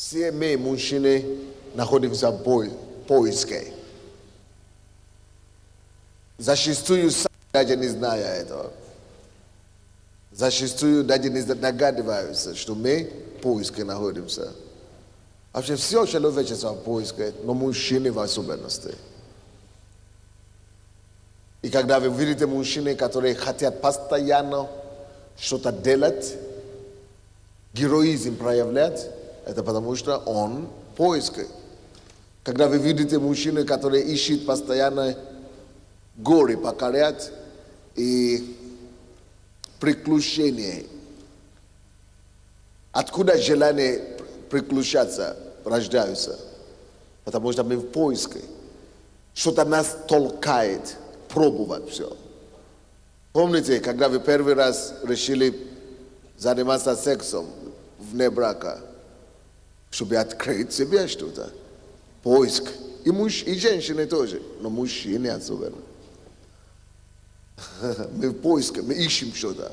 Все мы, мужчины, находимся в поиске. Зачастую сами даже не зная этого. Зачастую даже не догадываются, что мы в поиске находимся. Вообще все человечество в поиске, но мужчины в особенности. И когда вы видите мужчины, которые хотят постоянно что-то делать, героизм проявлять, это потому что он в поиске. Когда вы видите мужчину, который ищет постоянно горы покорять и приключения, откуда желание приключаться рождаются? Потому что мы в поиске. Что-то нас толкает пробовать все. Помните, когда вы первый раз решили заниматься сексом вне брака, чтобы открыть себе что-то? Поиск. И женщины тоже, но мужчины особенно. Мы в поиске, мы ищем что-то.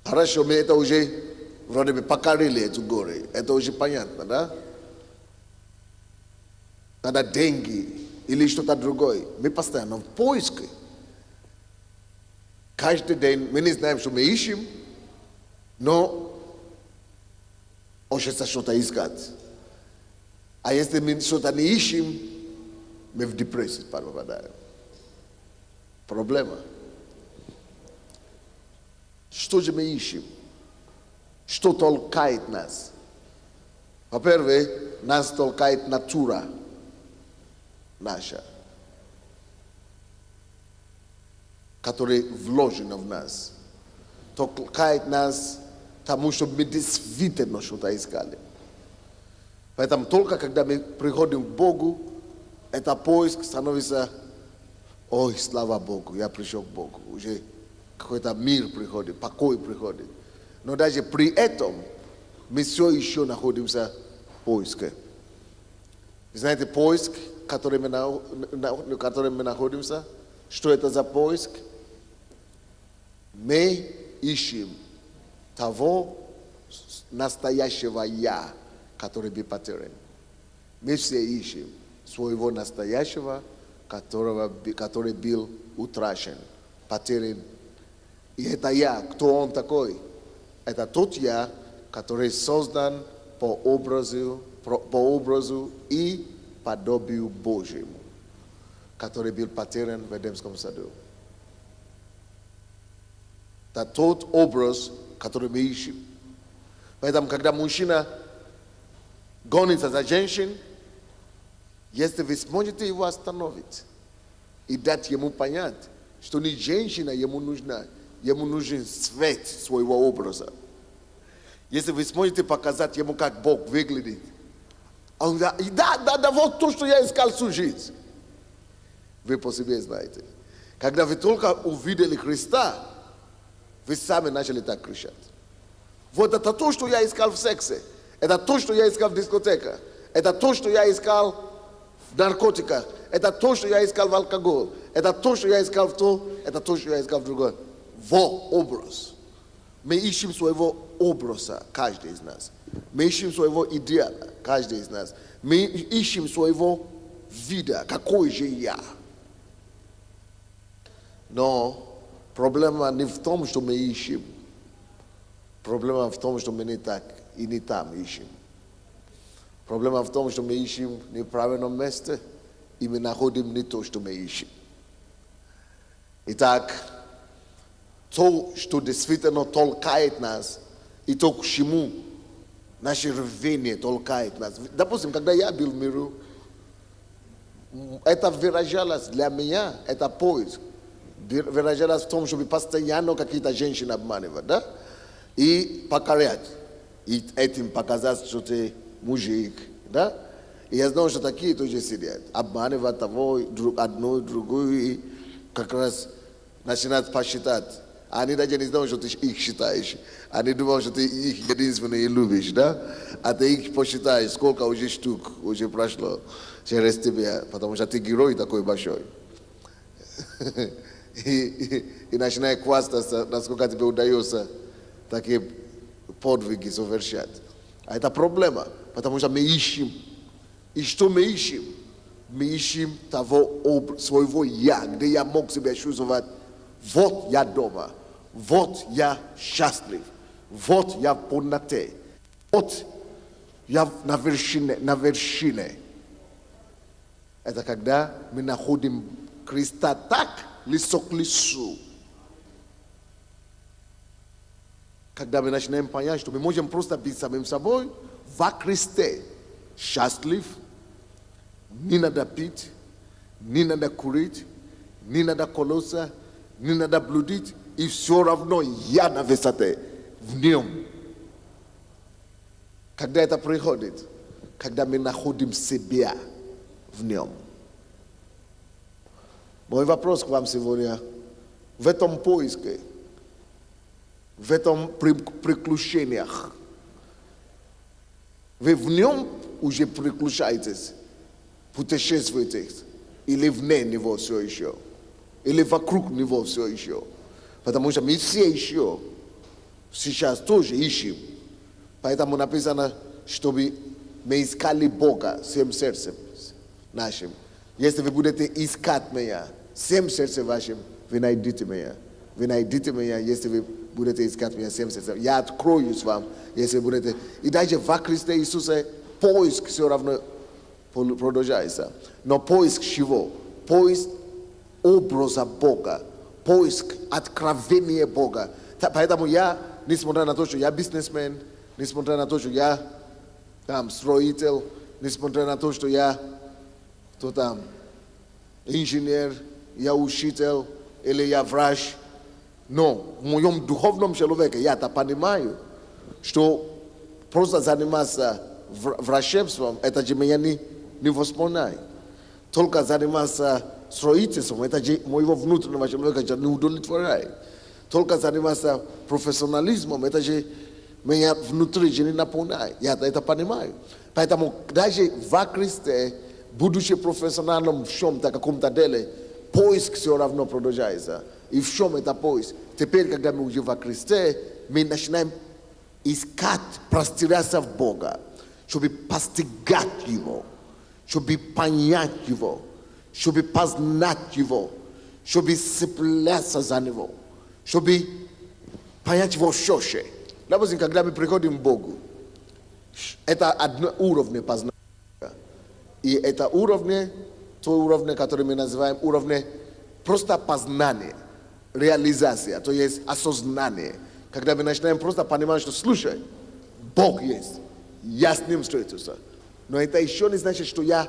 Хорошо, мы это уже вроде бы покорили эту горы. Это уже понятно, да? Надо деньги или что-то другое. Мы постоянно в поиске. Каждый день мы не знаем, что мы ищем, но хочется что-то искать. А если мы что-то не ищем, мы в депрессию попадаем. Проблема. Что же мы ищем? Что толкает нас? Во-первых, нас толкает натура наша, которая вложена в нас. Толкает нас тому, чтобы мы действительно что-то искали. Поэтому только когда мы приходим к Богу, это поиск становится: ой, слава Богу, я пришел к Богу. Уже какой-то мир приходит, покой приходит. Но даже при этом мы все еще находимся в поиске. Знаете, поиск, в котором мы находимся, что это за поиск? Мы ищем того настоящего «я», который был потерян. Мы все ищем своего настоящего, который был утрачен, потерян. И это «я». Кто он такой? Это тот «я», который создан по образу и подобию Божьему, который был потерян в Эдемском саду. Это тот образ, который мы ищем. Поэтому, когда мужчина гонится за женщиной, если вы сможете его остановить и дать ему понять, что не женщина ему нужна, ему нужен свет своего образа. Если вы сможете показать ему, как Бог выглядит, он говорит: да, вот то, что я искал всю жизнь. Вы по себе знаете. Когда вы только увидели Христа, вы сами начали так кричать. Вот это то, что я искал в сексе. Это то, что я искал в дискотеках. Это то, что я искал в наркотиках. Это то, что я искал в алкоголе. Это то, что я искал в то. Это то, что я искал в другое. Во образ. Мы ищем своего образа, каждый из нас. Мы ищем своего идеала, каждый из нас. Мы ищем своего вида, какой же я. Но проблема не в том, что мы ищем. Проблема в том, что мы не так и не там ищем. Проблема в том, что мы ищем в неправильном месте, и мы находим не то, что мы ищем. Итак, то, что действительно толкает нас, и то, к чему наше рвение толкает нас. Допустим, когда я был в миру, это выражалось для меня, это поиск. Выражалось в том, чтобы постоянно какие-то женщины обманывать, да? И покорять. И этим показать, что ты мужик, да? И я знал, что такие тоже сидят. Обманывать того, одну, другую, и как раз начинают посчитать. Они даже не знают, что ты их считаешь. Они думают, что ты их единственный любишь, да? А ты их посчитаешь, сколько уже штук уже прошло через тебя, потому что ты герой такой большой. И начинай хвастаться, насколько тебе удается такие подвиги совершать. А это проблема. потому что мы ищем. И что мы ищем? Мы ищем того своего «я», где я мог себя чувствовать. Вот я дома, вот я счастлив, вот я в полноте, вот я на вершине. Это когда мы находим Христа так, лицо к лицу. Когда мы начинаем понять, что мы можем просто быть самим собой во Христе, счастлив, не надо пить, не надо курить, не надо колоться, не надо блудить, и все равно я на высоте в нем. Когда это приходит? Когда мы находим себя в нем. Мой вопрос к вам сегодня: в этом поиске, в этом приключениях, вы в нем уже приключаетесь, путешествуете, или вне него все еще, или вокруг него все еще. Потому что мы все еще сейчас тоже ищем. Поэтому написано, чтобы мы искали Бога всем сердцем нашим. Если вы будете искать меня всем сердцем вашим, вы найдете меня. Вы найдете меня, если вы будете искать меня всем сердцем. Я откроюсь вам, если вы будете. И даже во Христе Иисусе поиск все равно продолжается. Но поиск чего? Поиск образа Бога. Поиск откровения Бога. Поэтому я, несмотря на то, что я бизнесмен, несмотря на то, что я строитель, несмотря на то, что я инженер, я учитель или я врач, но в моем духовном человеке я-то понимаю, что просто заниматься врачебством, это же меня не восполняет. Только заниматься строительством, это же моего внутреннего человека не удовлетворяет. Только заниматься профессионализмом, это же меня внутри же не наполняет. Я это понимаю. Поэтому даже во Христе, будучи профессионалом в чем-то, каком-то деле, поиск все равно продолжается. И в чем это поиск? Теперь, когда мы уже во Христе, мы начинаем искать, простираться в Бога, чтобы постигать Его, чтобы понять Его, чтобы познать Его, чтобы цепляться за Него, чтобы понять Его шире. Допустим, когда мы приходим к Богу, это одно уровень познания. И это уровень, то уровень, который мы называем уровень просто познания, реализация, то есть осознание. Когда мы начинаем просто понимать, что слушай, Бог есть, я с Ним встретился. Но это еще не значит, что я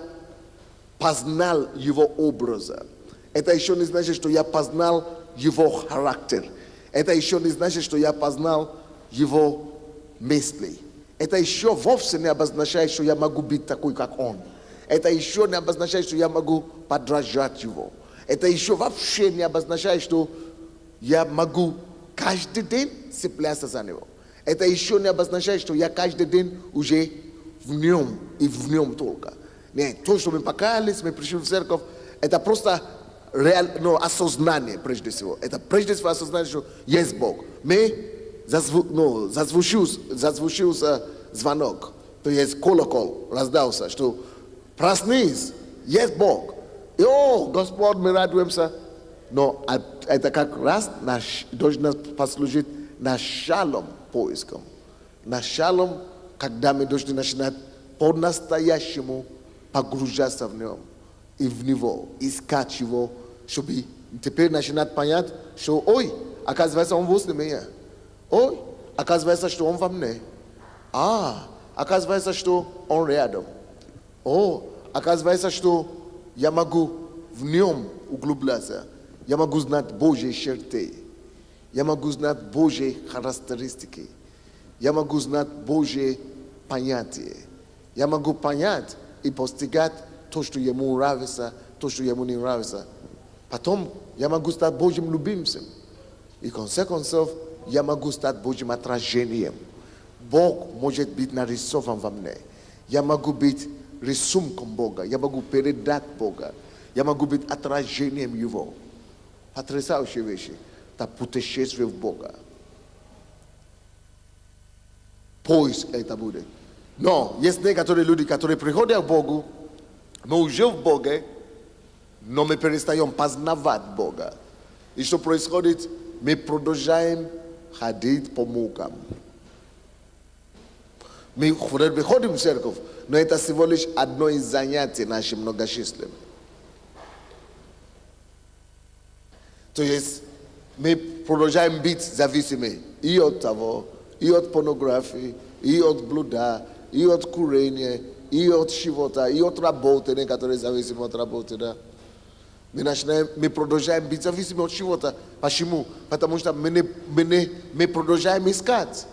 познал Его образа. Это еще не значит, что я познал Его характер. Это еще не значит, что я познал Его мысли. Это еще вовсе не обозначает, что я могу быть такой, как Он. Это еще не обозначает, что я могу подражать Его. Это еще вообще не обозначает, что я могу каждый день цепляться за Него. Это еще не обозначает, что я каждый день уже в Нем и в Нем только. Нет, то, что мы покаялись, мы пришли в церковь, это просто осознание прежде всего. Это прежде всего осознание, что есть Бог. Мы зазвучился звонок, то есть колокол раздался, что проснись, есть Бог. И Господь, мы радуемся. Но это как раз должно послужить началом поиском. Началом, когда мы должны начинать по-настоящему погружаться в Нем и в Него, искать Его, чтобы теперь начинать понять, что оказывается, Он возле меня. Оказывается, что Он во мне. Оказывается, что Он рядом. Оказывается, что я могу в Нем углубляться. Я могу знать Божьи черты. Я могу знать Божьи характеристики. Я могу знать Божьи понятия. Я могу понять и постигать то, что Ему нравится, то, что Ему не нравится. Потом я могу стать Божьим любимцем. И в конце концов, я могу стать Божьим отражением. Бог может быть нарисован во мне. Я могу быть рисунком Бога. Я могу передать Бога. Я могу быть отражением Его. Потрясающие вещи. Это путешествие в Бога. Поиск это будет. No, jest niektóre ludzie, którzy przychodzą w Bogu, но уже в Боге, но мы перестаем познавать Бога. И что происходит? Мы продолжаем ходить по мукам. Мы приходим в церковь, но это всего лишь одно из занятий наших многочисленных. То есть мы продолжаем быть зависимы и от того, и от порнографии, и от блуда, и от курения, и от чего-то, и от работы, некоторые зависимы от работы, да. Мы продолжаем быть зависимы от чего-то. Почему? Потому что мы продолжаем искать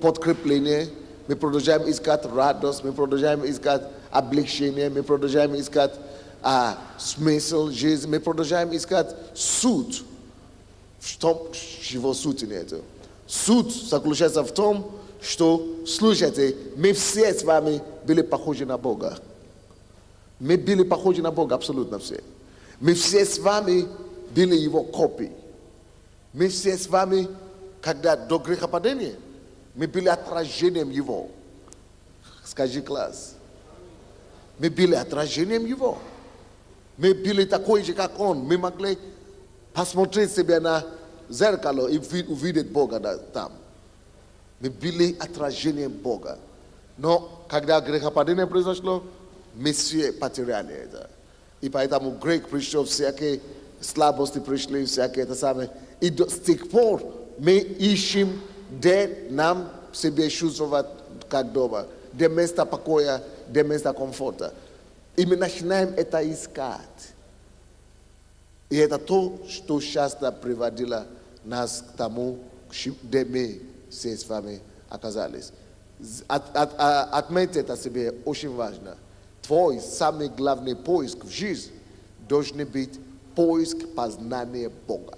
подкрепление, мы продолжаем искать радость, мы продолжаем искать облегчение, мы продолжаем искать смысл жизни, мы продолжаем искать суть. В том, чего сути нету. Суть заключается в том, что, слушайте, мы все с вами были похожи на Бога. Мы были похожи на Бога абсолютно все. Мы все с вами были Его копии. Мы все с вами, когда до грехопадения, мы были отражением Его. Скажи класс. Мы были отражением Его. Мы были такой же, как Он. Мы могли посмотреть себя на зеркало и увидеть Бога там. Мы были отражением Бога. Но когда грехопадение произошло, мы все потеряли это. И поэтому грех пришел, всякие слабости пришли, всякие это самое. И с тех пор мы ищем, где нам себе чувствовать как дома, где место покоя, где место комфорта. И мы начинаем это искать. И это то, что часто приводило нас к тому, где мы все с вами оказались. Отметьте это себе, очень важно. Твой самый главный поиск в жизни должен быть поиск познания Бога.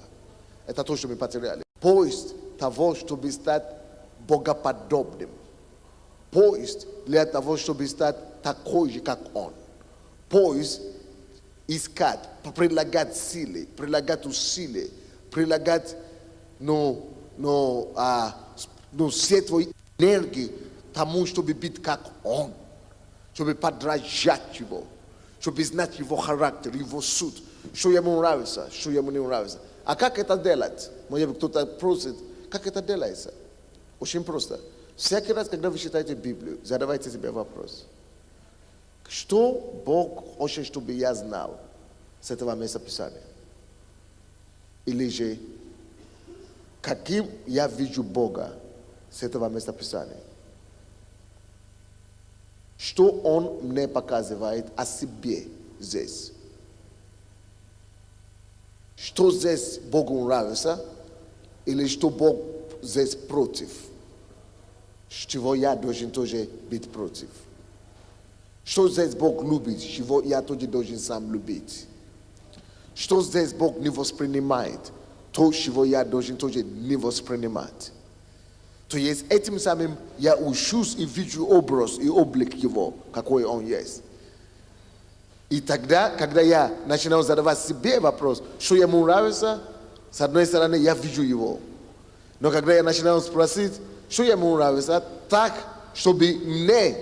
Это то, что мы потеряли. Поиск того, чтобы стать богоподобным. Поиск для того, чтобы стать такой же, как Он. Поиск искать, прилагать силы, прилагать усилия, прилагать все твои энергии тому, чтобы быть как Он, чтобы подражать Его, чтобы знать Его характер, Его суть, что Ему нравится, что Ему не нравится. А как это делать? Может быть, кто-то просит, как это делается? Очень просто. Всякий раз, когда вы читаете Библию, задавайте себе вопрос. Что Бог хочет, чтобы я знал с этого места Писания? Или же, каким я вижу Бога с этого места Писания? Что Он мне показывает о себе здесь? Что здесь Богу нравится? Или что Бог здесь против? Чего я должен тоже быть против? Что здесь Бог любит, чего я тоже должен сам любить? Что здесь Бог не воспринимает, то, чего я должен тоже не воспринимать? То есть этим самым я учусь и вижу образ и облик Его, какой Он есть. И тогда, когда я начинаю задавать себе вопрос, что Ему нравится, с одной стороны, я вижу Его. Но когда я начинаю спросить, что Ему нравится, так, чтобы мне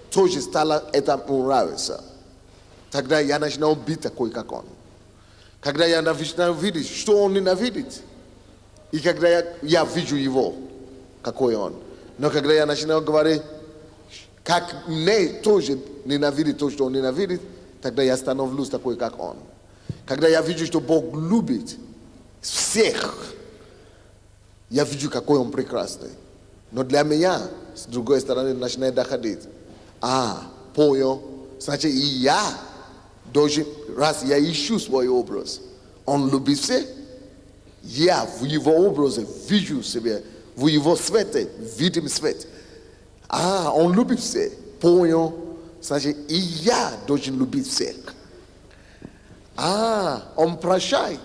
тоже стало это нравиться. Тогда я начинаю быть такой, как Он. Когда я начинаю видеть, что Он ненавидит, и когда я вижу Его, какой Он. Но когда я начинаю говорить, как мне тоже ненавидит то, что Он ненавидит, тогда я становлюсь такой, как Он. Когда я вижу, что Бог любит всех, я вижу, какой Он прекрасный. Но для меня, с другой стороны, начинает доходить. Понял, значит, и я должен, раз я ищу свой образ, Он любит всех, я в Его образе вижу себя, в Его свете видим свет. Он любит всех, понял, значит, и я должен любить всех. Он прощает.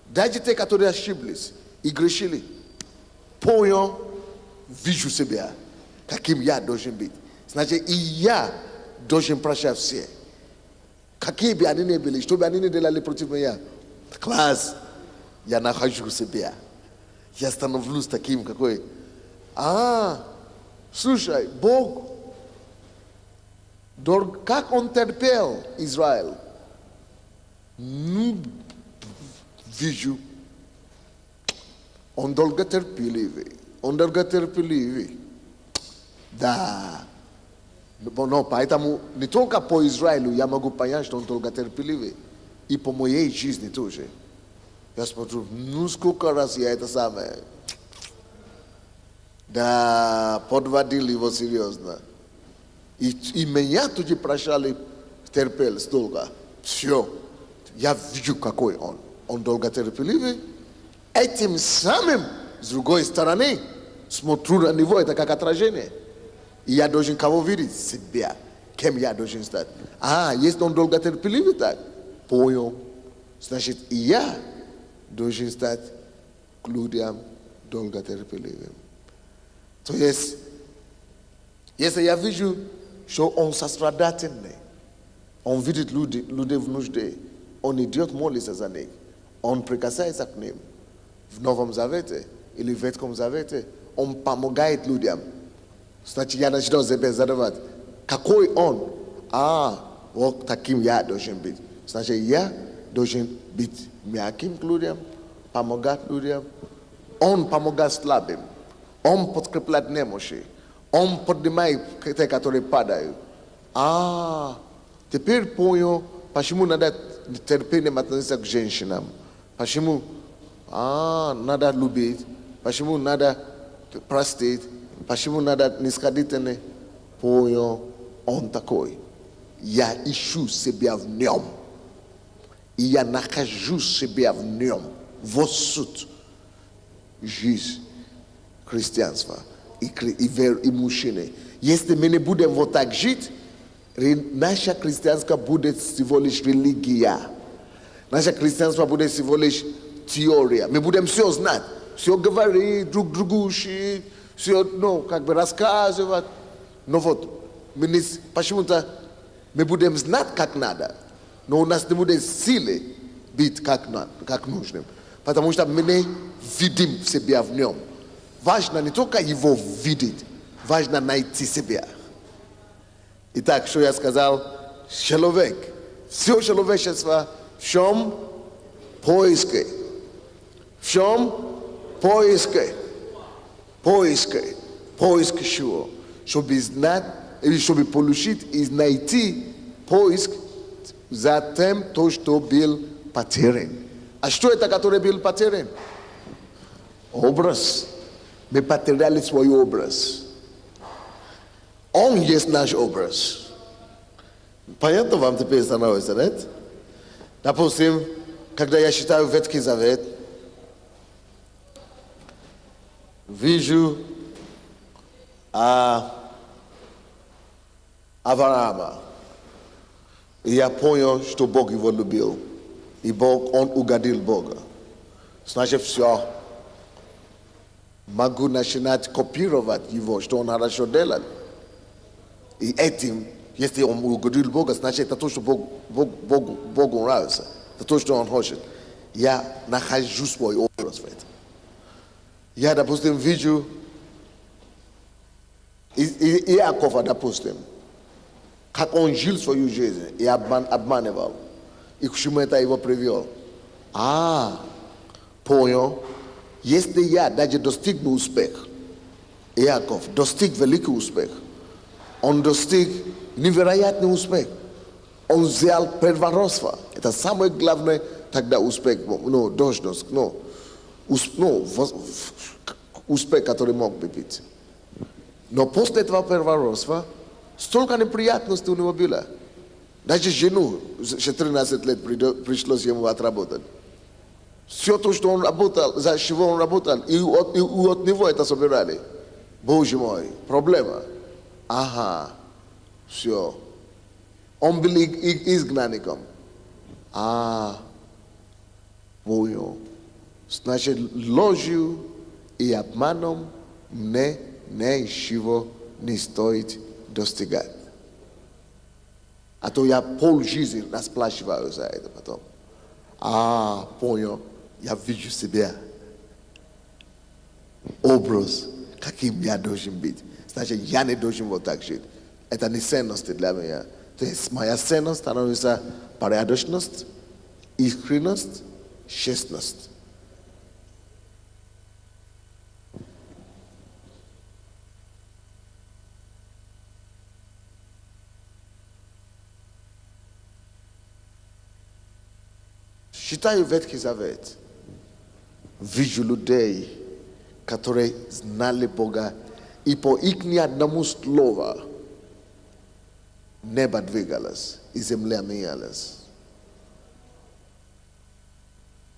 Даже те, которые ошиблись и грешили. Понял, вижу себя, каким я должен быть. Значит, и я должен прощать всех. Какие бы они ни были, что бы они ни делали против меня. Класс, я нахожу себя. Я становлюсь таким, какой. Слушай, Бог Как он терпел Израиль? Ну, вижу. Он долго терпеливый. Да. Но поэтому не только по Израилю я могу понять, что он долго терпеливый. И по моей жизни тоже. Я смотрю, ну сколько раз я это самое. Да, подводил его серьезно. И меня тут прощали, терпел столько. Все. Я вижу, какой он. Он долго терпеливый. Этим самым, с другой стороны, смотрю на него, это как отражение. И я должен кого видеть? Себя. Кем я должен стать? Если он долго терпеливый, так, понял. Значит, и я должен стать людям долго терпеливым. То есть, если я вижу, что он сострадательный, он видит людей в нужде, он идет молиться за них, он прикасается к ним в Новом Завете или в Ветхом Завете, он помогает людям. Значит, я начну себя задавать, какой он? Вот таким я должен быть. Значит, я должен быть мягким к людям, помогать людям. Он помогает слабым, он подкрепляет немощи, он поднимает те, которые падают. Теперь понял, почему надо терпением относиться к женщинам. Почему надо любить, почему надо простить, почему надо нисходительно. Понял, он такой. Я ищу себя в нем. И я нахожу себя в нем. Вот суть жизнь христианства и мужчины. Если мы не будем вот так жить, наша христианство будет всего лишь религия. Наше христианство будет всего лишь теория. Мы будем все знать, все говорить друг другу, все рассказывать. Но вот, почему-то мы будем знать, как надо, но у нас не будет силы быть как нужным. Потому что мы не видим себя в нем. Важно не только его видеть, важно найти себя. Итак, что я сказал? Человек. Все человечество в чем? Поиске. В чем? Поиске. Поиск чего? Чтобы знать, или чтобы получить и найти поиск за тем, то, что был потерян. А что это, который был потерян? Образ. Мы потеряли свой образ. Он есть наш образ. Понятно вам теперь становится, нет? Допустим, когда я читаю Ветхий Завет, вижу Авраама. И я понял, что Бог его любил. И он угодил Бога. Значит, все. Могу начинать копировать его, что он хорошо делал. И этим, если он угодил Бога, значит, это то, что Богу нравится. Это то, что он хочет. Я нахожу свой образ в этом. Я, допустим, вижу Иакова, допустим, как он жил свою жизнь и обманывал. И к чему это его привел? Понял. Если я даже достигну успех, Иаков достиг великий успех, он достиг невероятный успех, он взял первородство. Это самый главный тогда успех, должность, успех, который мог бы быть. Но после этого первородства столько неприятностей у него было. Даже жену, 13 лет пришлось ему отработать. Все то, что он работал, за чего он работал, и от него это собирали. Боже мой, проблема. Все. Он был изгнанником. Понял. Значит, ложью и обманом мне ничего не стоит достигать. А то я полжизни расплачиваю за это потом. Понял. Я вижу себя. Образ, каким я должен быть. Значит, я не должен вот так жить. Это не ценности для меня. То есть моя ценность становится порядочность, искренность, честность. Читаю Ветхий Завет. Вижу людей, которые знали Бога, и по их ни одному слову небо двигалось, и земля менялась.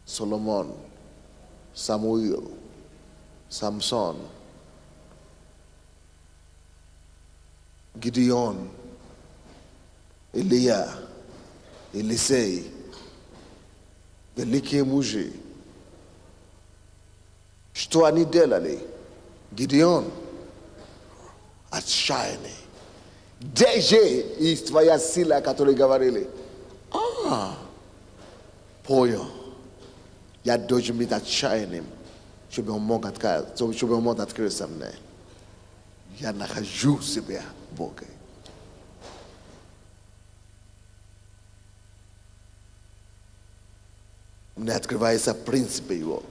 Соломон, Самуил, Самсон, Гидеон, Илья, Елисей, великие мужи. Что они делали? Гидеон, отчаянный. Где же есть твоя сила, о которой говорили? Понял. Я должен быть отчаянным, чтобы он мог открыться мне. Я нахожу себя в Боге. Мне открывается принцип его.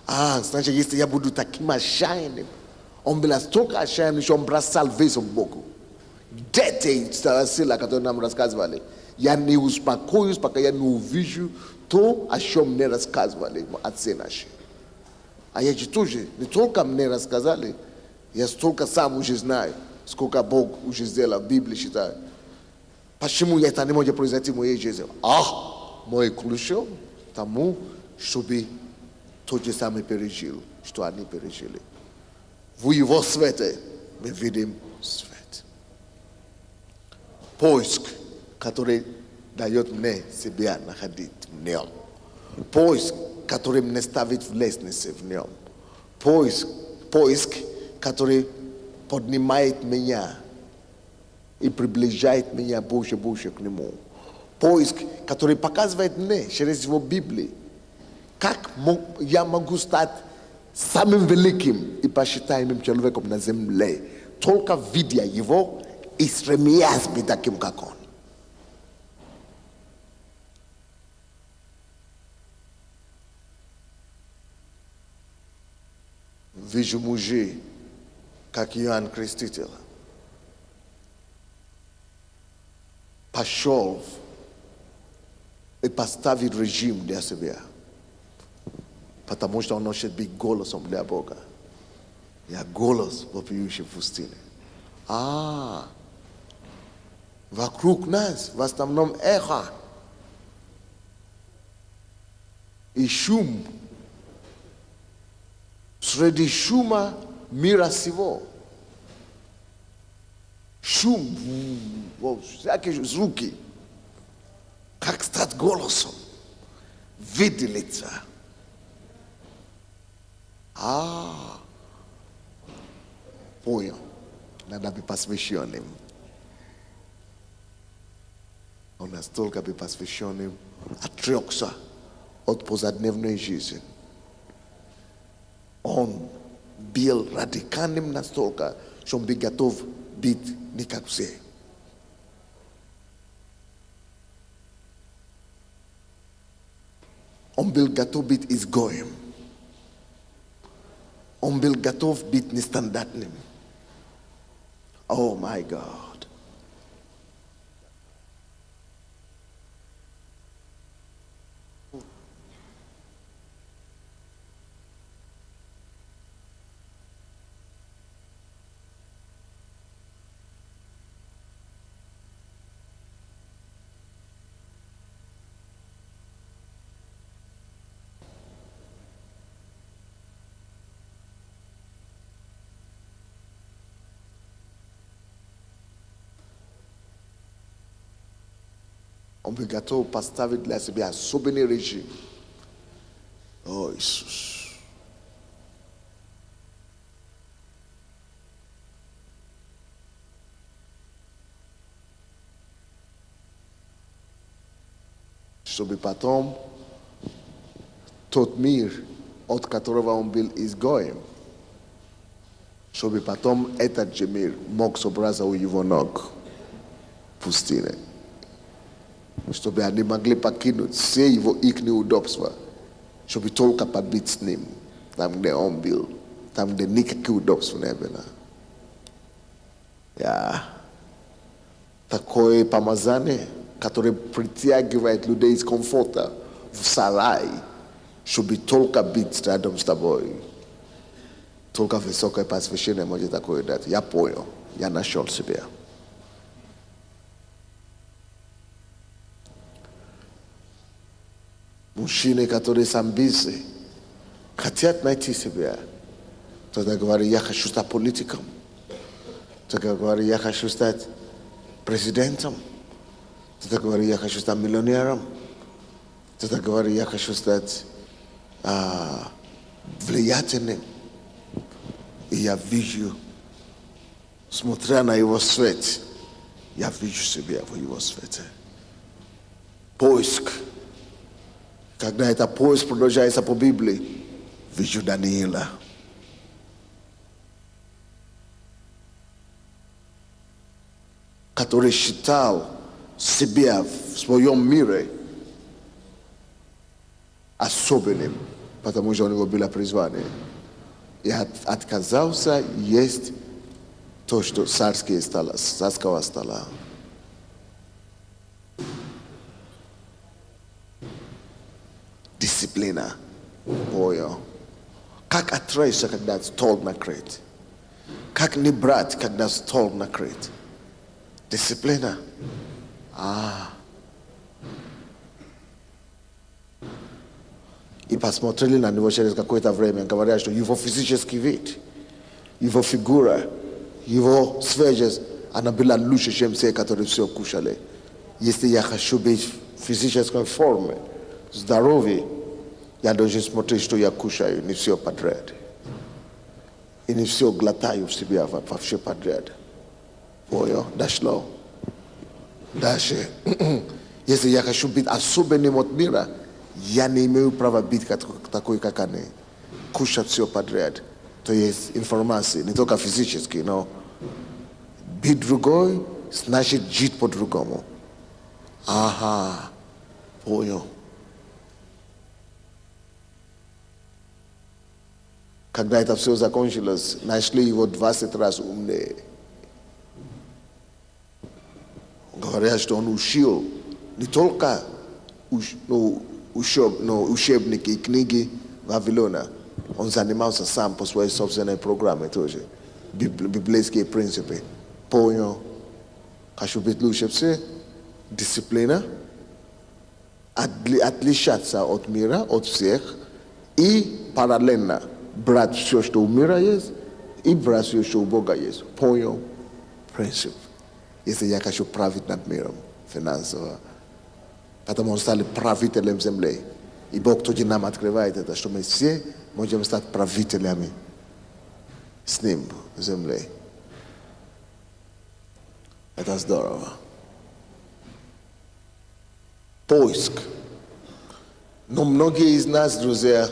Значит, если я буду таким отчаянным, он был настолько отчаянным, что он бросал весь в Богу. Где та сила, которую нам рассказывали? Я не успокоюсь, пока я не увижу то, о чем мне рассказывали отцы наши. А я же тоже, не только мне рассказали, я столько сам уже знаю, сколько Бог уже сделал в Библии, считаю. Почему это не может произойти в моей жизни? Мой ключ тому, чтобы тот же самый пережил, что они пережили. В его свете мы видим свет. Поиск, который дает мне себя находить в нем. Поиск, который мне ставит в лестнице в нем. Поиск, который поднимает меня и приближает меня больше к нему. Поиск, который показывает мне через его Библию, как я могу стать самым великим и почитаемым человеком на земле, только видя его и стремясь быть таким, как он. Вижу мужей, как Иоанн Креститель, пошел и поставил режим для себя, потому что он хочет быть голосом для Бога. Я голос вопиющий в пустыне. Вокруг нас в основном эхо и шум. Среди шума мира сего. Шум, всякие звуки. Как стать голосом? Види лица. Понял. Надо быть посвященным. Он настолько быть посвященным, отрекся от повседневной жизни. Он был радикальным настолько, что он был готов быть не как все. Он был готов быть изгоем. Он был готов быть нестандартным. Oh my God. Он был готов поставить для себя особенный режим. О, Иисус. Чтобы потом тот мир, от которого он был изгоем, чтобы потом этот же мир мог собраться у его ног. pustine. Чтобы они могли покинуть все его ихние удобства, чтобы только побить с ним, там, где он был, там, где никаких удобств не было. Такое помазание, которое притягивает людей из комфорта в сарай, чтобы только быть рядом с тобой. Только высокое посвящение может такое дать. Я понял, я нашел себя. Мужчины, которые с амбицией, хотят найти себя. Кто-то говорит, я хочу стать политиком. Кто-то говорит, я хочу стать президентом. Кто-то говорит, я хочу стать миллионером. Кто-то говорит, я хочу стать влиятельным. И я вижу, смотря на его свет, я вижу себя в его свете. Поиск. Когда этот поиск продолжается по Библии, вижу Даниила. Который считал себя в своем мире особенным, потому что у него было призвание. И отказался есть то, что царского стола. Дисциплина. Ой, как отречься, когда стол накрыт? Как не брать, когда стол накрыт? Дисциплина. И посмотрели на него через какое-то время, говорят, что его физический вид, его фигура, его свежесть, она была лучше, чем все, которые все кушали. Если я хочу быть в физической форме, здоровье, я должен смотреть, что я кушаю, не все подряд. И не все глотаю в себя вообще подряд. Ой, дошло. Дальше. Если я хочу быть особенным от мира, я не имею права быть такой, как они. Кушать все подряд. То есть информация, не только физически, но быть другой, значит жить по-другому. Ага, понял. Когда это все закончилось, нашли его 20 раз умнее. Говорят, что он учил не только учебники и книги Вавилона. Он занимался сам по своей собственной программе тоже. Библейские принципы. Понял. Хочу быть лучше все. Дисциплина. Отличаться от мира, от всех. И параллельно брать все, что у мира есть, и брать все, что у Бога есть. Понял. Принцип. Если я хочу править над миром финансово. Потому он стали правителем земли. И Бог тоже нам открывает это, что мы все можем стать правителями с Ним в земле. Это здорово. Поиск. Но многие из нас, друзья,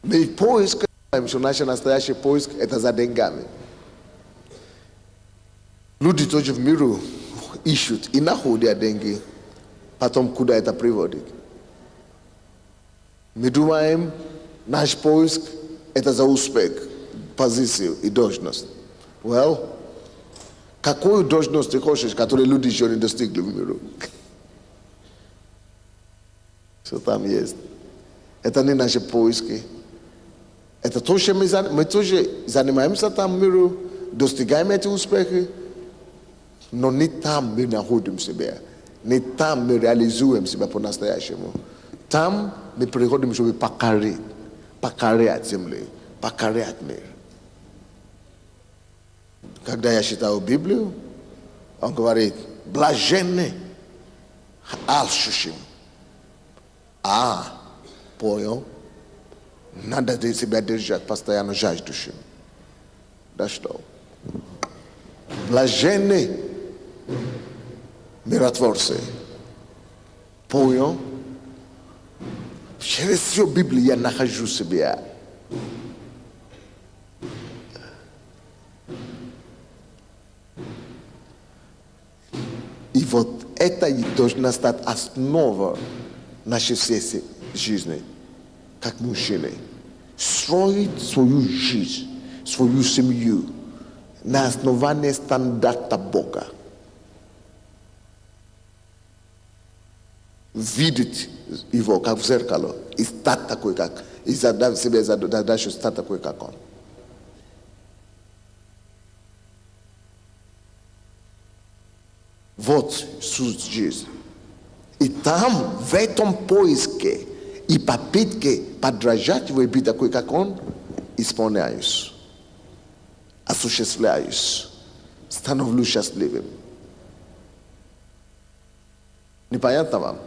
мы поиск, что наш настоящий поиск – это за деньгами. Люди тоже в миру ищут и находят деньги, потом куда это приводит. Мы думаем, наш поиск – это за успех, позицию и должность. Well, какую должность ты хочешь, которую люди еще не достигли в миру? Что там есть? Это не наши поиски. Это то, что мы тоже занимаемся там в миру, достигаем эти успехи, но не там мы находим себя, не там мы реализуем себя по-настоящему. Там мы приходим, чтобы покорять землю, покорять мир. Когда я читаю Библию, он говорит, блаженны алчущим. Понял? Надо себя держать постоянно жаждущим. Да что? Блаженны миротворцы. Понял? Через всю Библию я нахожу себя. вот это и должна стать основой нашей всей жизни, как мужчины. Строить свою жизнь, свою семью на основании стандарта Бога. Видеть его, как в зеркало, и стать такой, как, и задать себе задачу стать такой, как он. Вот суть жизни. И там, в этом поиске и попытке подражать его и быть такой, как он, исполняюсь, осуществляюсь, становлюсь счастливым. Непонятно вам?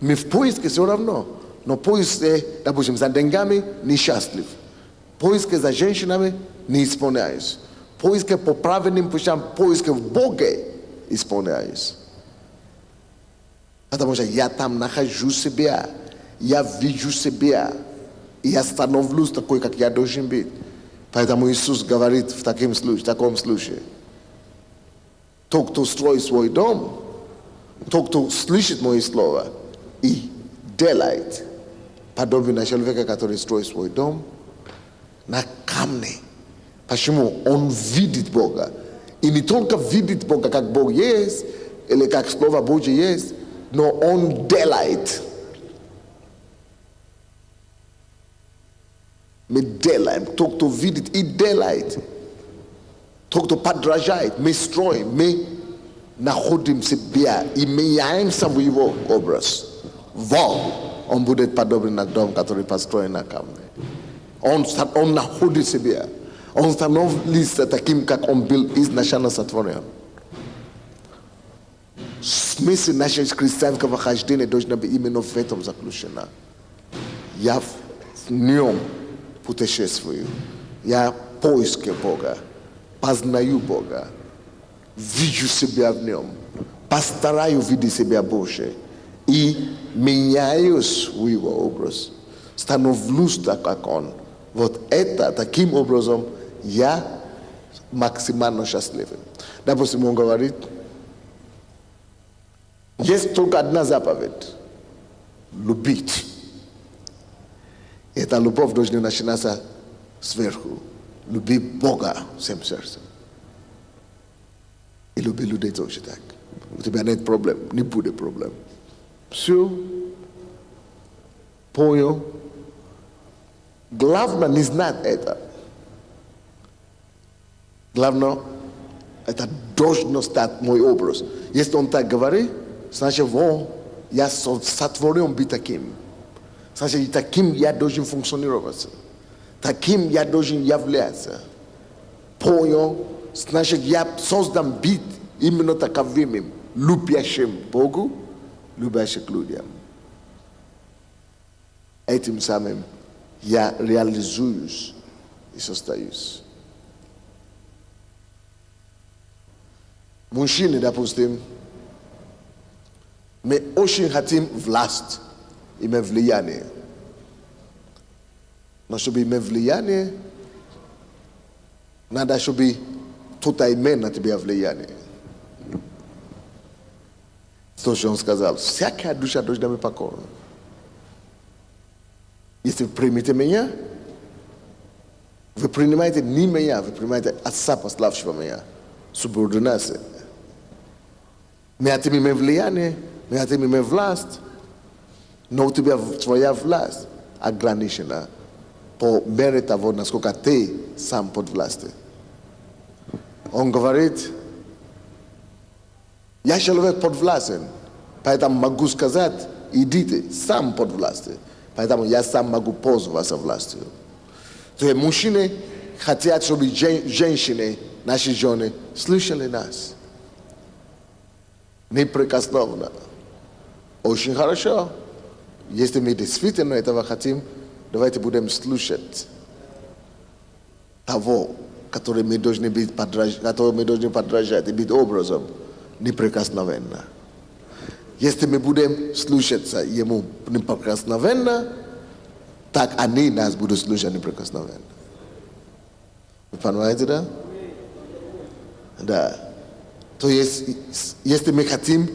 Мы в поиске все равно, но поиске, допустим, за деньгами несчастлив. Поиске за женщинами не исполняюсь. Поиске по правильным путям, поиске в Боге исполняюсь. Потому что я там нахожу себя, я вижу себя, и я становлюсь такой, как я должен быть. Поэтому Иисус говорит в таком случае: тот, кто строит свой дом, тот, кто слышит мои слова и делает, подобен на человека, который строит свой дом на камне. Почему? Он видит Бога. И не только видит Бога, как Бог есть, или как Слово Божье есть, но он делает. Мы делаем. Тот, кто видит и делает. Тот, кто подражает, мы строим, мы находим себя и меняемся в его образ. Он будет подобен на дом, который построен на камне. Он находит себя. Он становится таким, как он был изначально сотворен. Смысл нашего христианского хождения должна быть именно в этом заключена. Я в нем путешествую. Я поиске Бога, познаю Бога, вижу себя в нем, постараюсь видеть себя Божьим и меняюсь в его образ, становлюсь так, как он. Вот это, таким образом, я максимально счастливый. Допустим, он говорит, есть только одна заповедь – любить. Эта любовь должна начинаться сверху. Люби Бога всем сердцем. И люби людей тоже так. У тебя нет проблем, не будет проблем. Все. Понял? Главное не знать это. Главное, это должно стать мой образ. Если он так говорит, значит, я сотворен быть таким. Значит, и таким я должен функционировать. Таким я должен являться. Понял? Значит, я создан быть именно таковым, любящим Богу, любящим к людям. Этим самым я реализуюсь и состоюсь. Мужчины, допустим, мы очень хотим власть, иметь влияние. Но чтобы иметь влияние, надо, чтобы кто-то имел на тебя влияние. То, что он сказал, всякая душа должна быть покорна. Если вы примете меня, вы принимаете не меня, вы принимаете Отца, пославшего меня, субординация. Мы хотим иметь влияние, мы хотим иметь власть, но у тебя твоя власть ограничена по мере того, насколько ты сам под властью. Он говорит, я человек подвластен, поэтому могу сказать, идите, сам под властью. Поэтому я сам могу пользоваться властью. То есть мужчины хотят, чтобы женщины, наши жены, слушали нас. Непрекословно. Очень хорошо. Если мы действительно этого хотим, давайте будем слушать того, который мы должны подражать и быть образом неприкосновенно. Если мы будем слушаться ему неприкосновенно, так они нас будут слушать неприкосновенно. Вы понимаете, да? Да. To jest mechatim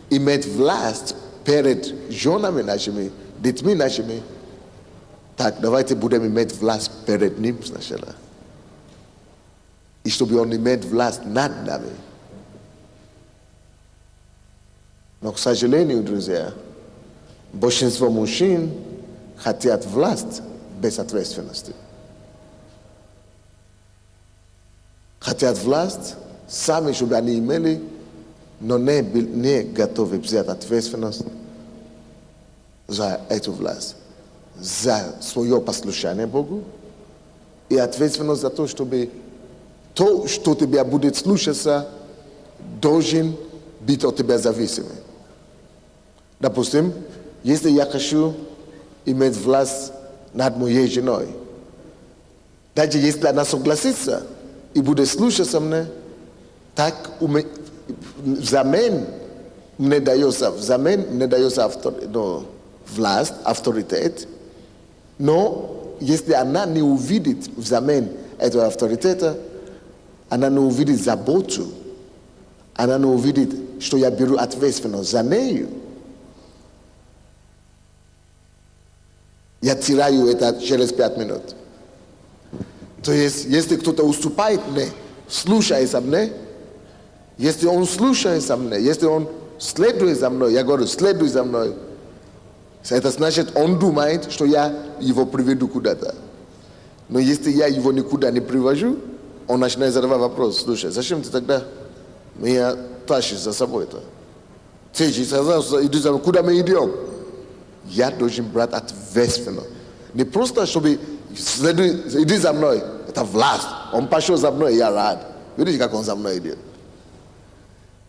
imet vlast перед женами нашими, детьми нашими. Так, давайте будем иметь власть перед ним сначала. И чтобы он имел власть над нами. Но, к сожалению, друзья, большинство мужчин хотят власть без ответственности. Хотят власть сами, чтобы они имели, но не готовы взять ответственность за эту власть, за свое послушание Богу и ответственность за то, чтобы то, что тебя будет слушаться, должен быть от тебя зависимым. Допустим, если я хочу иметь власть над моей женой, даже если она согласится и будет слушаться меня, так взамен мне дается власть, авторитет, но если она не увидит взамен этого авторитета, она не увидит заботу, она не увидит, что я беру ответственность за нею. Я теряю это через 5 минут. То есть, если кто-то уступает мне, слушается мне, если он слушается мне, если он следует за мной, я говорю, следуй за мной, это значит, он думает, что я его приведу куда-то. Но если я его никуда не привожу, он начинает задавать вопрос: слушай, зачем ты тогда меня тащишь за собой-то? Ты же сказал, иди за мной, куда мы идем? Я должен брать ответственность. Не просто, чтобы иди за мной, это власть. Он пошел за мной, я рад. Видите, как он за мной идет.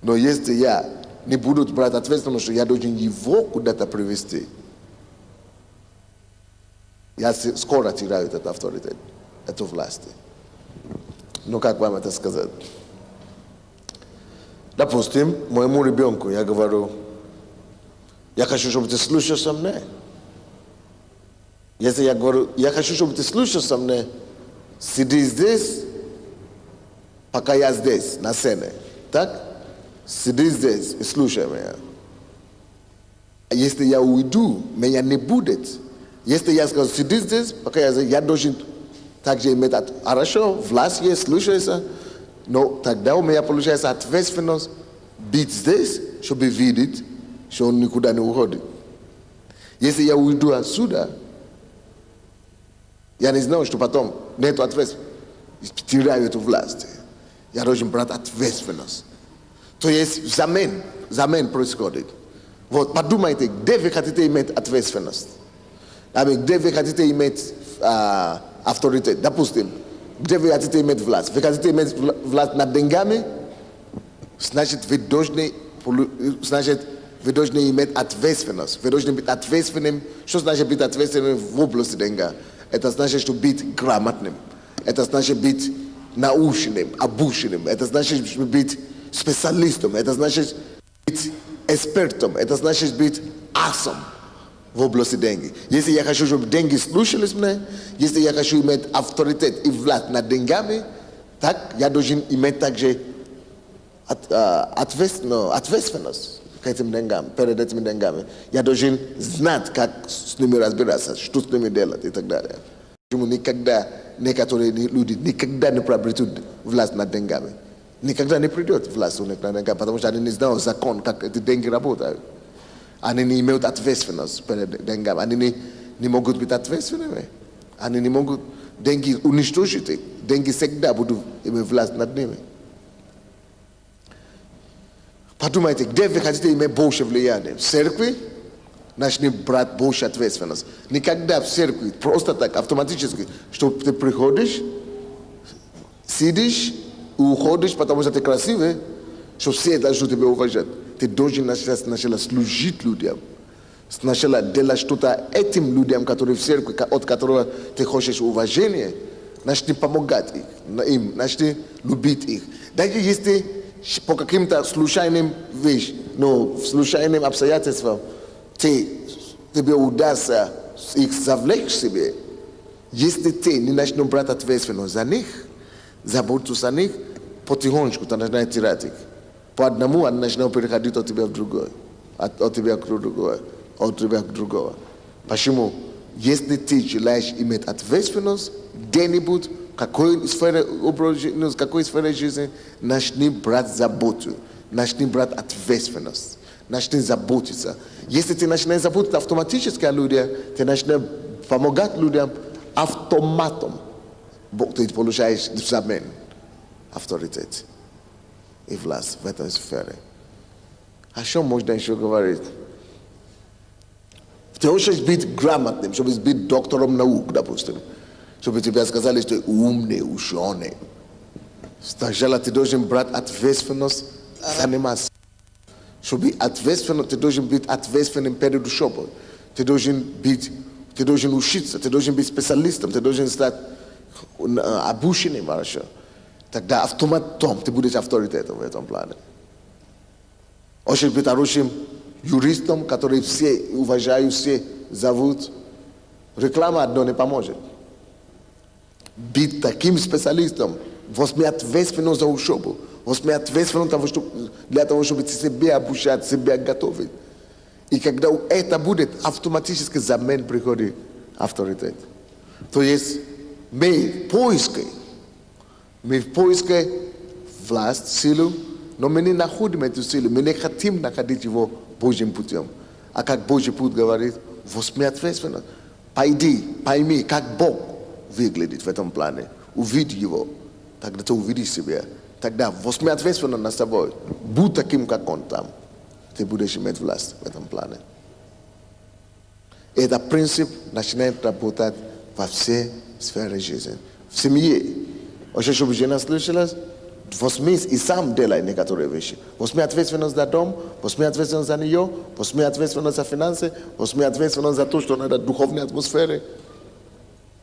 Но если я не буду брать ответственность, что я должен его куда-то привести, я скоро теряю этот авторитет, эту власть. Ну, как вам это сказать? Допустим, моему ребенку я говорю: я хочу, чтобы ты слушался меня. Если я говорю: я хочу, чтобы ты слушался меня, сиди здесь, пока я здесь, на сцене. Так? Сиди здесь и слушай меня. Если я уйду, меня не будет. Если я скажу: сиди здесь, пока я должен также иметь хорошо, власть есть, слушайся, но тогда у меня получается ответственность быть здесь, чтобы видеть, что он никуда не уходит. Если я уйду отсюда, я не знаю, что потом нет ответственности, теряю эту власть. Я должен брать ответственность. То есть взамен происходит. Вот, подумайте, где вы хотите иметь ответственность? Где вы хотите иметь авторитет? Допустим, где вы хотите иметь власть? Вы хотите иметь власть над деньгами? Значит, вы должны иметь ответственность. Вы должны быть ответственным. Что значит быть ответственным в области деньга? Это значит, что быть грамотным. Это значит быть научным, обученным. Это значит быть специалистом. Это значит быть экспертом. Это значит быть асом в области денег. Если я хочу, чтобы деньги слушались мне, если я хочу иметь авторитет и власть над деньгами, так я должен иметь также ответственность к этим деньгам, перед этими деньгами. Я должен знать, как с ними разбираться, что с ними делать и так далее. Почему некоторые люди никогда не приобретут власть над деньгами. Никогда не придет власть над деньгами, потому что они не знают закон, как эти деньги работают. Они не имеют ответственность перед деньгами. Они не могут быть ответственными. Они не могут деньги уничтожить их. Деньги всегда будут иметь власть над ними. Подумайте, где вы хотите иметь больше влияния? В церкви начни брать больше ответственность. Никогда в церкви, просто так, автоматически, что ты приходишь, сидишь и уходишь, потому что ты красивый, что все должны тебя уважать. Ты должен сначала служить людям. Сначала делать что-то этим людям, которые в церкви, от которых ты хочешь уважения. Начни помогать им, начни любить их. Даже если по каким-то случайным вещам, но случайным обстоятельствам тебе удастся их завлечь себе, если ты не начнешь брать ответственность за них, заботу за них, потихонечку ты начинаешь терять их. Po одному начинал переходить от тебя в другое, от тебя к другому, от тебя к другому. Почему? Если ты желаешь иметь ответственность где-нибудь, какой сфере жизни, начни брать заботу, начни брать ответственность, начни заботиться. Если ты начинаешь заботиться автоматически о людях, ты начинаешь помогать людям автоматом. Ты получаешь взамен авторитет и власть в этой сфере. А что можно еще говорить? Ты хочешь быть грамотным, чтобы быть доктором наук, допустим. Чтобы тебе сказали, что ты умный, ученый. Сначала ты должен брать ответственность, заниматься. Чтобы ответственность, ты должен быть ответственным перед учебой. Ты должен учиться, ты должен быть специалистом, ты должен стать обученным хорошо. Тогда автоматом ты будешь авторитетом в этом плане. Очень быть хорошим юристом, который все уважают, все зовут. Реклама одно не поможет. Быть таким специалистом, возьми ответственность за учебу, возьми ответственность для того, чтобы себя обучать, себя готовить. И когда это будет, автоматически замен приходит авторитет. То есть мы в поиске власть, силу, но мы не находим эту силу, мы не хотим находить его Божьим путем. А как Божий путь говорит, возьми ответственность. Пойми, как Бог выглядит в этом плане. Увидь его, тогда ты увидишь себя. Тогда возьми ответственность над собой. Будь таким, как он там. Ты будешь иметь власть в этом плане. Этот принцип начинает работать во все сферы жизни. В семье. Очень, чтобы жена слышалась, возьми и сам делай некоторые вещи. Возьми ответственность за дом, возьми ответственность за нее, возьми ответственность за финансы, возьми ответственность за то, что надо в духовной атмосфере.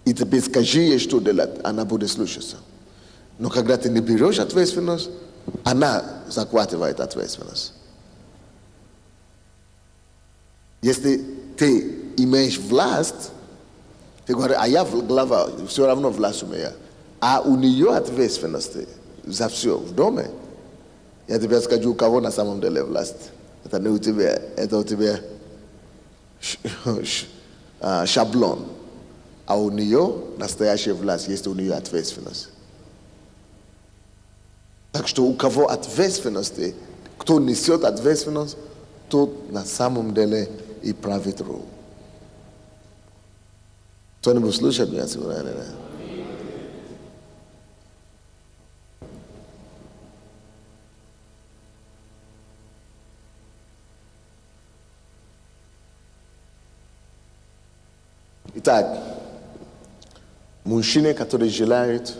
И тебе скажи ей, что делать, она будет слушаться. Но когда ты не берешь ответственность, она захватывает ответственность. Если ты имеешь власть, ты говоришь, а я глава, все равно власть у меня. А у нее ответственность за все в доме. Я тебе скажу, у кого на самом деле власть. Это не у тебя, это у тебя шаблон. А у нее настоящая власть, есть у нее ответственность. Так что у кого ответственность, кто несет ответственность, тот на самом деле и правит руль. Кто-нибудь слушает меня сегодня? Итак, мужчины, которые желают,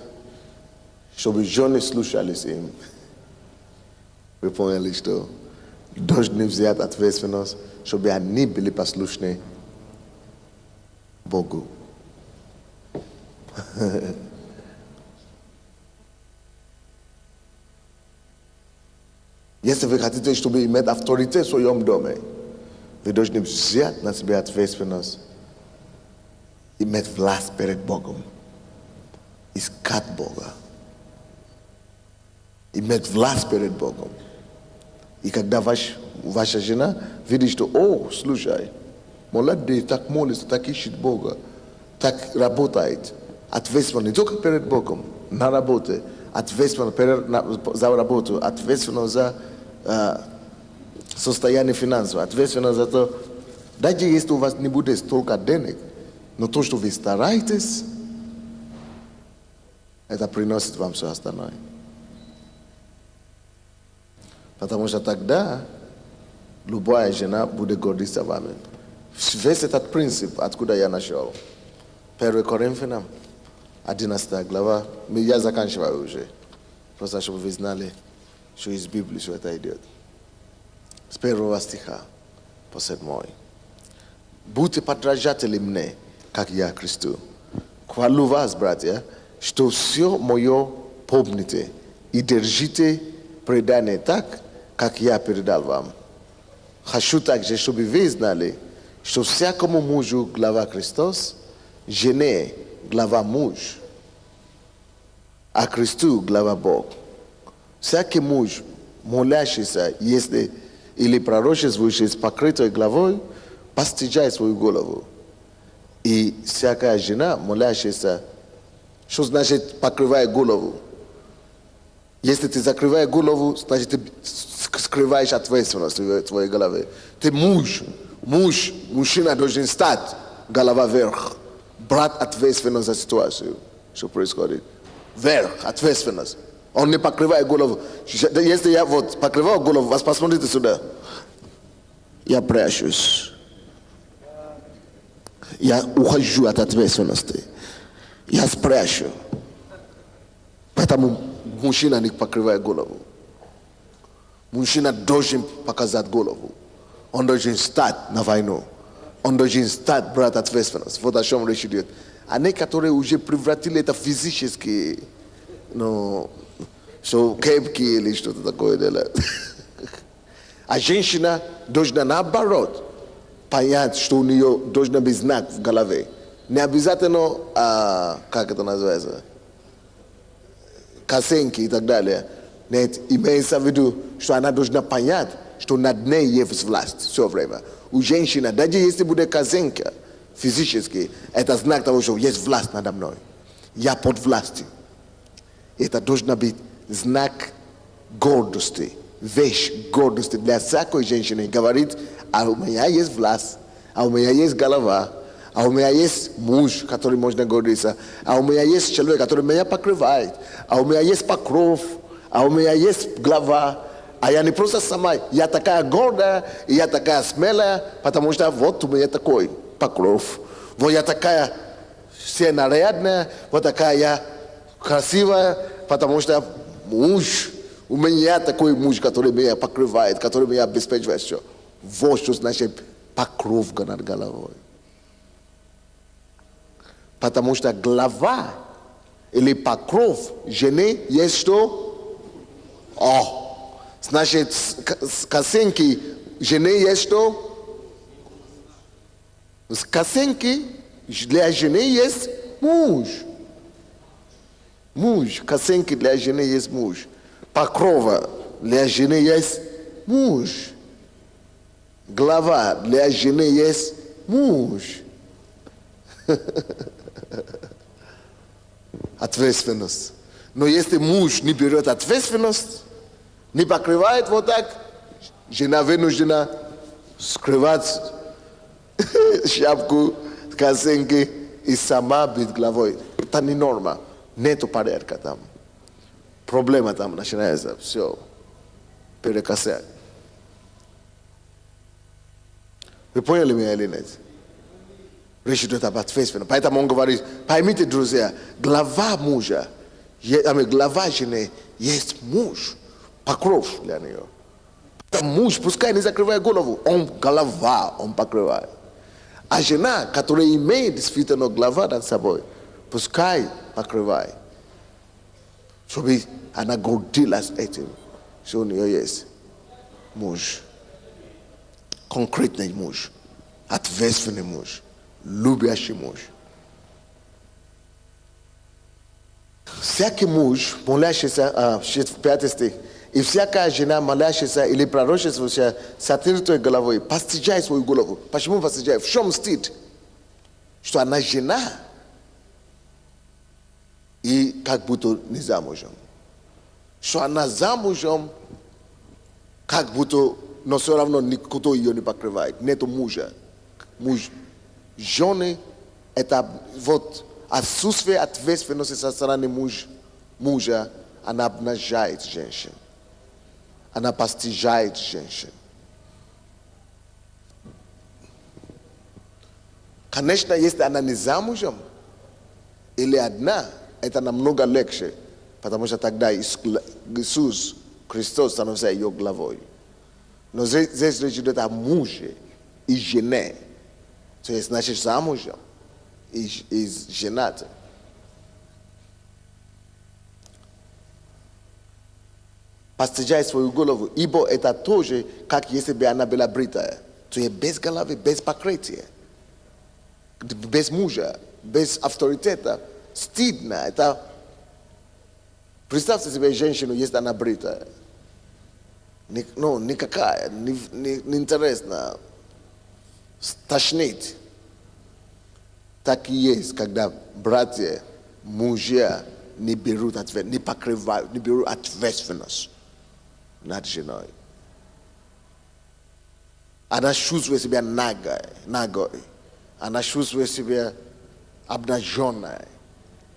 чтобы жены слушались им, вы поняли, что должны взять ответственность, чтобы они были послушны Богу. Если вы хотите, чтобы иметь авторитет в своем доме, вы должны взять на себя ответственность, иметь власть перед Богом, искать Бога, иметь власть перед Богом. И когда ваша жена видит, что, слушай, молодец, так молится, так ищет Бога, так работает, ответственно не только перед Богом, на работе, ответственно за работу, ответственно за состояние финансов, ответственно за то, даже если у вас не будет столько денег, но то, что вы стараетесь, это приносит вам все остальное. Потому что тогда любая жена будет гордиться вами. Весь этот принцип, откуда я нашел. 1 Коринфянам, 11 глава. Я заканчиваю уже. Просто чтобы вы знали, что из Библии все это идет. С 1 стиха по 7. Будьте подражатели мне, как я Христу. Хвалю вас, братья, что все мое помните и держите предание так, как я передал вам. Хочу также, чтобы вы знали, что всякому мужу глава Христос, жене глава муж, а Христу глава Бог. Всякий муж молящийся, если или пророчествующий с покрытой головой, постижай свою голову. И всякая жена, молящаяся, что значит покрывай голову? Если ты закрываешь голову, значит ты скрываешь ответственность в твоей голове. Ты мужчина должен стать голова вверх, брать ответственность за ситуацию, что происходит. Вверх, ответственность. Он не покрывает голову. Если я вот покрываю голову, вас посмотрите сюда. Я прячусь. Я ухожу от ответственности. Я спрячу. Поэтому мужчина не покрывает голову. Мужчина должен показать голову. Он должен стать на войну. Он должен стать брать ответственность. Вот о чем речь идет. Они, которые уже превратили это физически, ну, что кепки или что-то такое делают. А женщина должна наоборот понять, что у нее должен быть знак в голове. Не обязательно, как это называется, косынки и так далее. Нет, имеется в виду, что она должна понять, что над ней есть власть все время. У женщины, даже если будет косынка физически, это знак того, что есть власть надо мной. Я под властью. Это должна быть знак гордости, вещь гордости для всякой женщины. Говорит, а у меня есть власть, а у меня есть голова, а у меня есть муж, который можно гордиться, а у меня есть человек, который меня покрывает, а у меня есть покров, а у меня есть глава. А я не просто сама, я такая гордая, и я такая смелая, потому что вот у меня такой покров. Вот я такая все нарядная, вот такая я красивая, потому что муж, у меня такой муж, который меня покрывает, который меня обеспечивает все. Вот что значит покров над головой. Потому что глава или покров жены есть что? Значит, косынки жены есть что? Косынки для жены есть муж. Муж. Косынки для жены есть муж. Покрова для жены есть муж. Глава для жены есть муж. Ответственность. Но если муж не берет ответственность, не покрывает вот так, жена вынуждена скрывать шапку, косынки и сама быть главой. Это не норма. Нету порядка там. Проблема там начинается. Все. Перекосять. Вы поняли меня или нет? Речь идет об ответственности. Поэтому он говорит, поймите, друзья, глава мужа, глава жены есть муж. Покров для нее. Муж, пускай не закрывает голову, он голова, он покрывает. А жена, которая имеет действительно глава над собой, пускай покрывает. Чтобы она гордилась этим, что у нее есть муж. Конкретный муж. Ответственный муж. Любящий муж. Всякий муж, молящийся, 5 стих, и всякая жена, молящаяся или пророчествующая с открытой головой, постижай свою голову. Почему постижай? В чем стыд? Что она жена и как будто не замужем. Что она замужем, как будто, но все равно никто ее не покрывает. Нету мужа. Муж жены, это вот отсутствие ответственности со стороны мужа, она обнажает женщин. Она постижает женщин. Конечно, если она не замужем или одна, это намного легче, потому что тогда Иисус Христос становится ее главой. Но здесь речь идет о муже и жене. То есть, значит, замужем и женатым. Постижай свою голову, ибо это тоже, как если бы она была бритая. То есть без головы, без покрытия, без мужа, без авторитета. Стыдно. Это... Представьте себе женщину, если она бритая. никакая, не интересна. Тошнит. Так и есть, когда братья, мужья не берут ответственность, не покрывают, не берут ответственность над женой. Она чувствует себя нагой. Она чувствует себя обнаженной.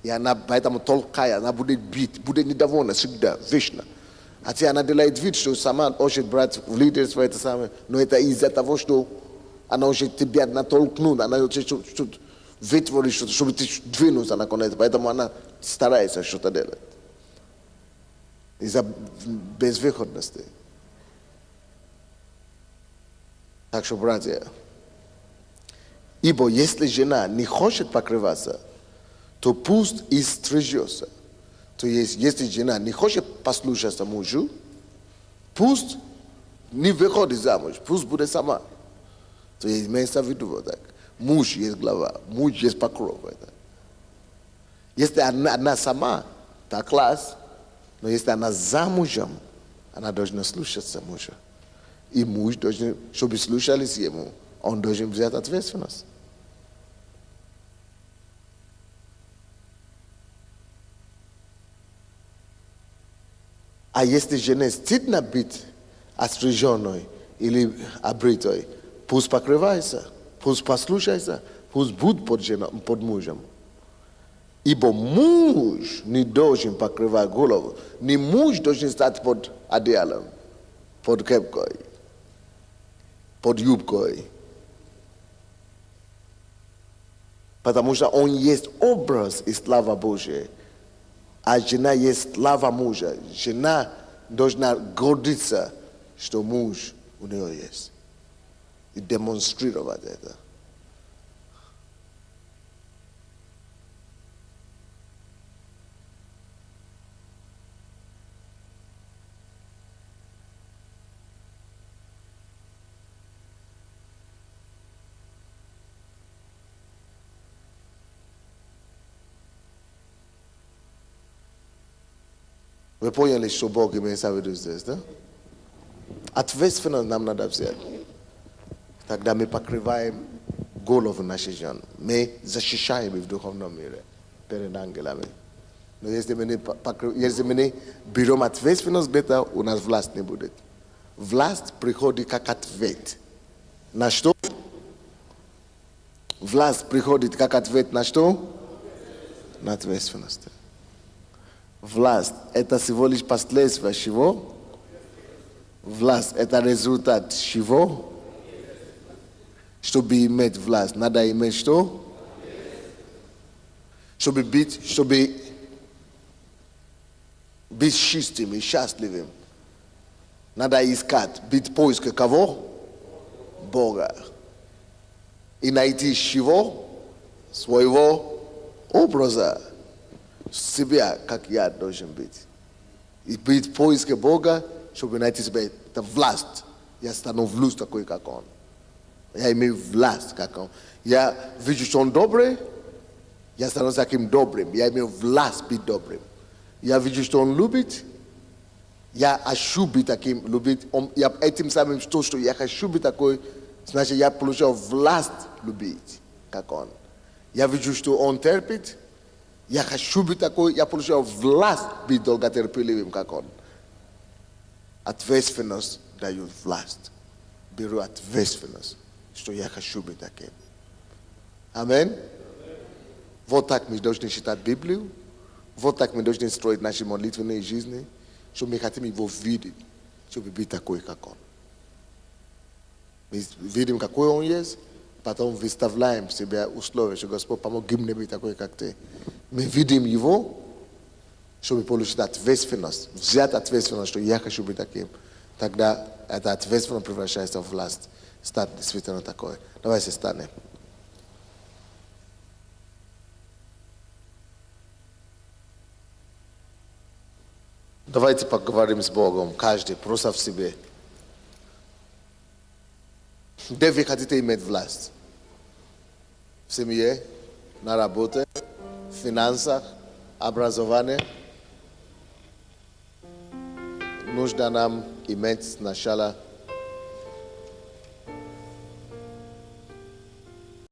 И она поэтому толкает, она будет бить, будет недовольна всегда, вечно. Хотя она делает вид, что сама хочет брать в лидерство это самое, но это из-за того, что она уже тебя натолкнут, она хочет вытворить что-то, чтобы ты двинулся наконец. Поэтому она старается что-то делать. Из-за безвыходности. Так что, братья, ибо если жена не хочет покрываться, то пусть и стрижется. То есть, если жена не хочет послушаться мужу, пусть не выходит замуж, пусть будет сама. То есть, имеется в виду вот так. Муж есть глава, муж есть покров. Если она сама, то класс. Но если она замужем, она должна слушаться мужа. И муж должен, чтобы слушались ему, он должен взять ответственность. А если жене стыдно быть остриженной или обритой, пусть покрывается, пусть послушается, пусть будет под мужем. Ибо муж не должен покрывать голову, не муж должен стать под одеялом, под кепкой, под юбкой. Потому что он есть образ и слава Божия. А жена есть слава мужа. Жена должна гордиться, что муж у нее есть. И демонстрировать это. Вы поняли, что Бог имеет в виду здесь, да? Ответственность нам надо взять. Тогда мы покрываем голову нашей жены. Мы защищаем их в духовном мире перед ангелами. Но если мы не берем ответственность где-то, у нас власть не будет. Власть приходит как ответ. На что? Власть приходит как ответ на что? На ответственность. Власть – это всего лишь последствия чего? Власть – это результат чего? Чтобы иметь власть, надо иметь что? Чтобы быть чистым и счастливым, надо искать, быть поиск кого? Бога. И найти чего? Своего образа. Себя, как я должен быть. И быть в поиске Бога, чтобы найти себя. Это власть. Я становлюсь такой, как Он. Я имею власть, как Он. Я вижу, что Он добрый, я становлюсь таким добрым. Я имею власть быть добрым. Я вижу, что Он любит, я хочу быть таким, любить. Я этим самым, что я хочу быть такой, значит, я получаю власть любить, как Он. Я вижу, что Он терпит, я хочу быть такой, я получаю власть быть долготерпеливым, как Он. Ответственность дает власть. Беру ответственность, что я хочу быть таким. Аминь. Вот так мы должны читать Библию. Вот так мы должны строить наши молитвенные жизни, что мы хотим его видеть, чтобы быть такой, как Он. Мы видим, какой Он есть, потом выставляем себе условия, что Господь, помоги мне быть такой, как Ты. Мы видим Его, чтобы получить ответственность, взять ответственность, что я хочу быть таким. Тогда эта ответственность превращается в власть, стать действительно такой. Давайте встанем. Давайте поговорим с Богом, каждый, просто в себе. Где вы хотите иметь власть? В семье, на работе, в финансах, образовании, Нужда нам иметь сначала